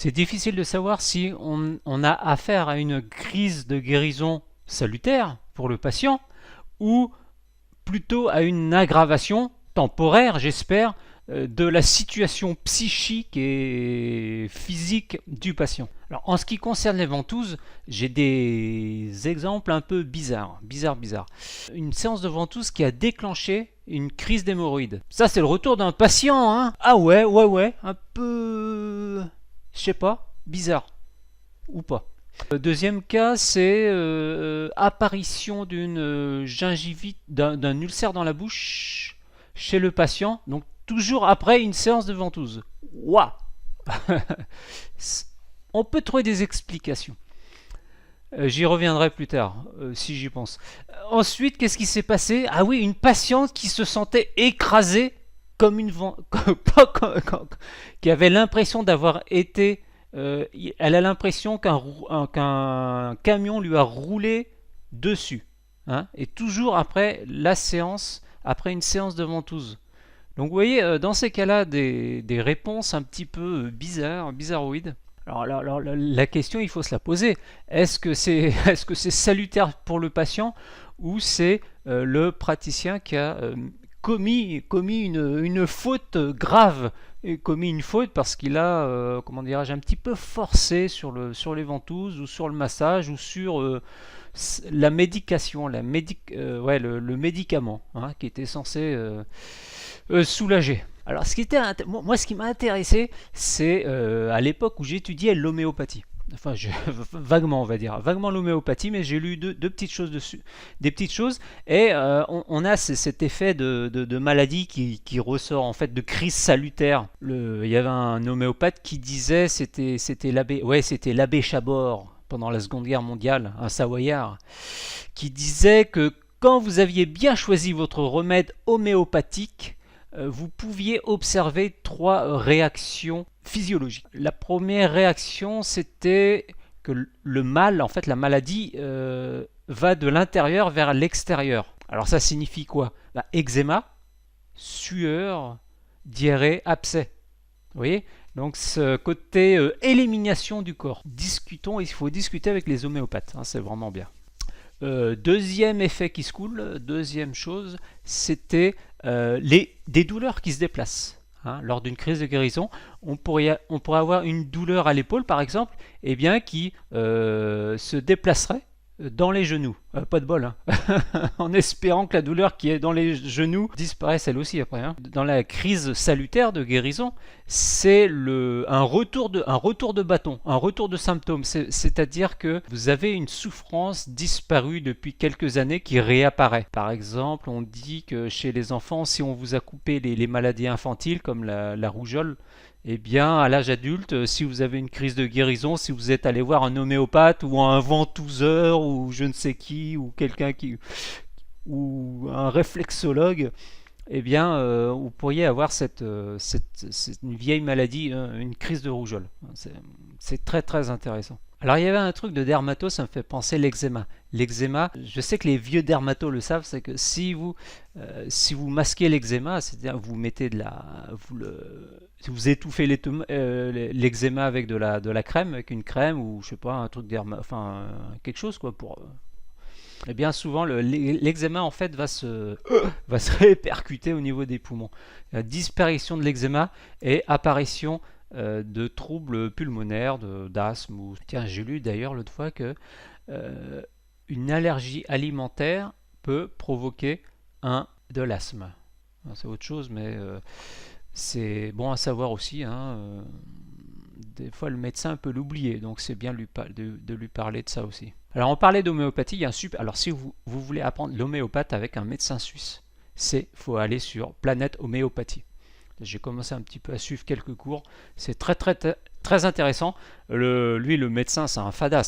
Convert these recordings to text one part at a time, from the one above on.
C'est difficile de savoir si on a affaire à une crise de guérison salutaire pour le patient ou plutôt à une aggravation temporaire, j'espère, de la situation psychique et physique du patient. Alors, en ce qui concerne les ventouses, j'ai des exemples un peu bizarres. Une séance de ventouse qui a déclenché une crise d'hémorroïdes. Ça, c'est le retour d'un patient, hein. Ah ouais, un peu... je sais pas, bizarre. Ou pas. Deuxième cas, c'est apparition d'une gingivite, d'un ulcère dans la bouche chez le patient, donc toujours après une séance de ventouse. Waouh. On peut trouver des explications. J'y reviendrai plus tard, si j'y pense. Ensuite, qu'est-ce qui s'est passé? Ah oui, une patiente qui se sentait écrasée comme une qui avait l'impression d'avoir été elle a l'impression qu'un camion lui a roulé dessus, hein, et toujours après la séance, après une séance de ventouse. Donc vous voyez, dans ces cas-là, des réponses un petit peu bizarroïdes. Alors la question, il faut se la poser. Est-ce que c'est salutaire pour le patient ou c'est le praticien qui a commis une faute grave, commis une faute parce qu'il a, comment dirais-je, un petit peu forcé sur les ventouses ou sur le massage ou sur la médication, ouais, le médicament, hein, qui était censé soulager. Alors, moi, ce qui m'a intéressé, c'est à l'époque où j'étudiais l'homéopathie. Enfin, vaguement, on va dire, vaguement l'homéopathie, mais j'ai lu deux petites choses dessus, des petites choses, et on a cet effet de maladie qui ressort en fait de crise salutaire. Il y avait un homéopathe qui disait, c'était l'abbé Chabord pendant la Seconde Guerre mondiale, un Savoyard, qui disait que quand vous aviez bien choisi votre remède homéopathique, vous pouviez observer trois réactions physiologiques. La première réaction, c'était que le mal, en fait la maladie, va de l'intérieur vers l'extérieur. Alors ça signifie quoi? Eczéma, sueur, diarrhée, abcès. Vous voyez? Donc ce côté élimination du corps. Discutons, il faut discuter avec les homéopathes, hein, c'est vraiment bien. Deuxième effet qui se coule, deuxième chose, c'était des douleurs qui se déplacent. Hein, lors d'une crise de guérison, on pourrait avoir une douleur à l'épaule, par exemple, et bien, qui se déplacerait dans les genoux. Pas de bol, hein. En espérant que la douleur qui est dans les genoux disparaisse elle aussi après. Hein. Dans la crise salutaire de guérison, c'est un retour de bâton, un retour de symptômes. C'est-à-dire que vous avez une souffrance disparue depuis quelques années qui réapparaît. Par exemple, on dit que chez les enfants, si on vous a coupé les maladies infantiles comme la rougeole, eh bien, à l'âge adulte, si vous avez une crise de guérison, si vous êtes allé voir un homéopathe ou un ventouseur ou je ne sais qui, ou ou un réflexologue, eh bien, vous pourriez avoir une vieille maladie, une crise de rougeole. C'est très très intéressant. Alors il y avait un truc de dermato, ça me fait penser l'eczéma. L'eczéma, je sais que les vieux dermatos le savent, c'est que si vous masquez l'eczéma, c'est-à-dire vous mettez vous étouffez l'eczéma avec de la crème, avec une crème ou je sais pas un truc enfin quelque chose quoi pour. Et bien souvent l'eczéma en fait va se répercuter au niveau des poumons. La disparition de l'eczéma et apparition de troubles pulmonaires, d'asthme. Tiens, j'ai lu d'ailleurs l'autre fois que une allergie alimentaire peut provoquer de l'asthme. C'est autre chose, mais c'est bon à savoir aussi. Hein, des fois, le médecin peut l'oublier, donc c'est bien de lui parler de ça aussi. Alors, on parlait d'homéopathie. Il y a alors, si vous voulez apprendre l'homéopathe avec un médecin suisse, faut aller sur Planète Homéopathie. J'ai commencé un petit peu à suivre quelques cours. C'est très très très intéressant. Lui, le médecin, c'est un fada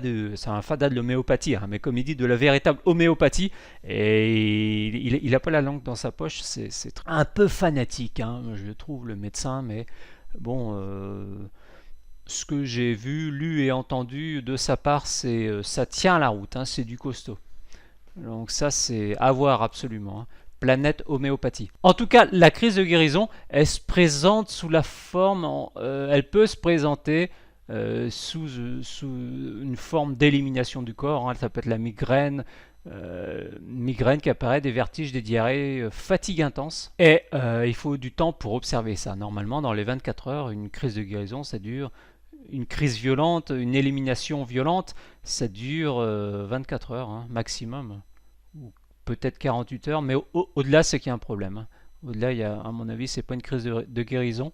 de l'homéopathie, hein, mais comme il dit, de la véritable homéopathie. Et il n'a pas la langue dans sa poche. C'est un peu fanatique, hein, je trouve, le médecin. Mais bon, ce que j'ai vu, lu et entendu de sa part, ça tient la route. Hein, c'est du costaud. Donc ça, c'est à voir absolument. Hein. Planète Homéopathie. En tout cas, la crise de guérison, elle se présente sous la forme, elle peut se présenter sous une forme d'élimination du corps, hein. Ça peut être la migraine qui apparaît, des vertiges, des diarrhées, fatigue intense. Et il faut du temps pour observer ça. Normalement, dans les 24 heures, une crise de guérison, ça dure. Une crise violente, une élimination violente, ça dure 24 heures, hein, maximum. Ou peut-être 48 heures, mais au-delà, c'est qu'il y a un problème, hein. Au-delà, à mon avis, c'est pas une crise de guérison.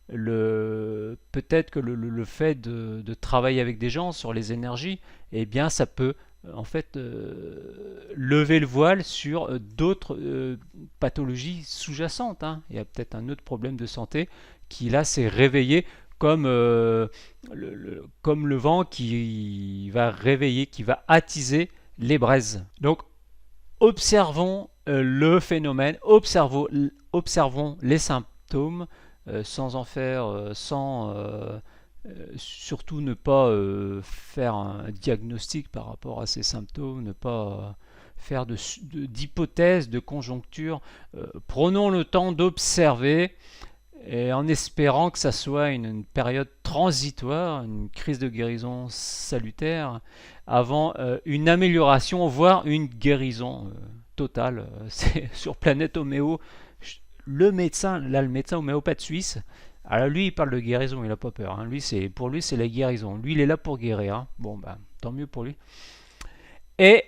Peut-être que le fait de travailler avec des gens sur les énergies, eh bien, ça peut en fait lever le voile sur d'autres pathologies sous-jacentes, hein. Il y a peut-être un autre problème de santé qui là s'est réveillé comme, comme le vent qui va réveiller, qui va attiser les braises. Donc observons le phénomène, observons les symptômes, sans en faire, surtout ne pas faire un diagnostic par rapport à ces symptômes, ne pas faire d'hypothèses, de conjonctures. Prenons le temps d'observer et en espérant que ça soit une période transitoire, une crise de guérison salutaire, avant une amélioration, voire une guérison totale. C'est sur Planète Homéo, le médecin homéopathe suisse, alors lui il parle de guérison, il n'a pas peur, hein. Pour lui c'est la guérison, lui il est là pour guérir, hein. Bon ben tant mieux pour lui. Et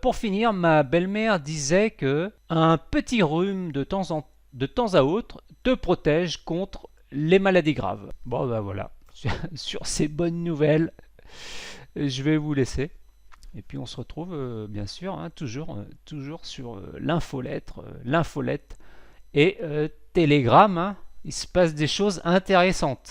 pour finir, ma belle-mère disait que un petit rhume de temps à autre te protège contre les maladies graves. Bon ben voilà, sur ces bonnes nouvelles, je vais vous laisser. Et puis on se retrouve bien sûr, hein, toujours sur l'infolette et Telegram, hein. Il se passe des choses intéressantes.